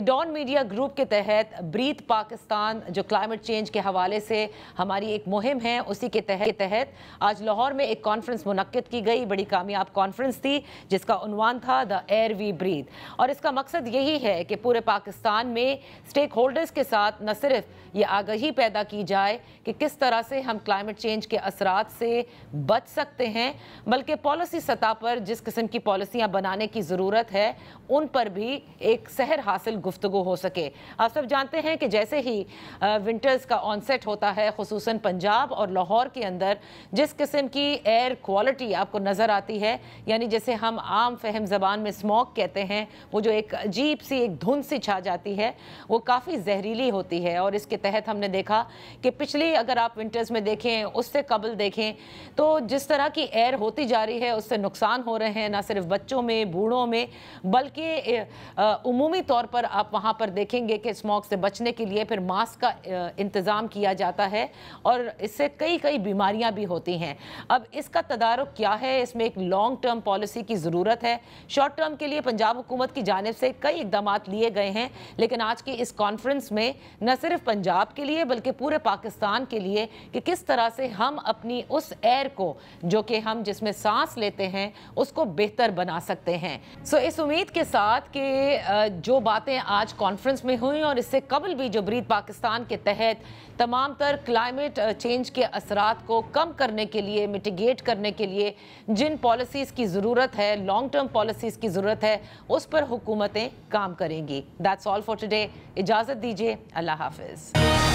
Don media group के तहत breathe Pakistan जो क्लाइमेट चेंज के हवाले से हमारी एक मुहिम है, उसी के तहत आज लाहौर में एक कॉन्फ्रेंस मुनक्किद की गई। बड़ी कामयाब कॉन्फ्रेंस थी जिसका उन्वान था द एयर वी ब्रीथ, और इसका मकसद यही है कि पूरे पाकिस्तान में स्टेक होल्डर्स के साथ न सिर्फ ये आगाही पैदा की जाए कि किस तरह से हम क्लाइमेट चेंज के असरात से बच सकते हैं, बल्कि पॉलिसी सतह पर जिस किस्म की पॉलिसियाँ बनाने की ज़रूरत है उन पर भी एक सहर हासिल गुफ्तगू हो सके। आप सब जानते हैं कि जैसे ही विंटर्स का ऑनसेट होता है, खुसूसन पंजाब और लाहौर के अंदर जिस किस्म की एयर क्वालिटी आपको नज़र आती है, यानी जैसे हम आम फहम ज़बान में स्मॉग कहते हैं, वो जो एक अजीब सी एक धुंध सी छा जाती है, वो काफ़ी जहरीली होती है। और इसके तहत हमने देखा कि पिछली अगर आप विंटर्स में देखें, उससे कबल देखें, तो जिस तरह की एयर होती जा रही है उससे नुकसान हो रहे हैं, ना सिर्फ बच्चों में, बूढ़ों में, बल्कि उमूमी तौर पर आप वहाँ पर देखेंगे कि स्मॉग से बचने के लिए फिर मास्क का इंतज़ाम किया जाता है और इससे कई बीमारियाँ भी होती हैं। अब इसका तदारुक क्या है, इसमें एक लॉन्ग टर्म पॉलिसी की ज़रूरत है। शॉर्ट टर्म के लिए पंजाब हुकूमत की जानिब से कई इक़दाम लिए गए हैं, लेकिन आज की इस कॉन्फ्रेंस में न सिर्फ पंजाब के लिए बल्कि पूरे पाकिस्तान के लिए कि किस तरह से हम अपनी उस एयर को जो कि हम जिसमें सांस लेते हैं उसको बेहतर बना सकते हैं। सो इस उम्मीद के साथ कि जो बातें आज कॉन्फ्रेंस में हुई और इससे कबल भी जो ब्रीथ पाकिस्तान के तहत तमाम तर क्लाइमेट चेंज के असरात को कम करने के लिए, मिटिगेट करने के लिए जिन पॉलिसीज़ की ज़रूरत है, लॉन्ग टर्म पॉलिसीज़ की ज़रूरत है, उस पर हुकूमतें काम करेंगी। That's all for today. इजाज़त दीजिए, अल्लाह हाफिज़।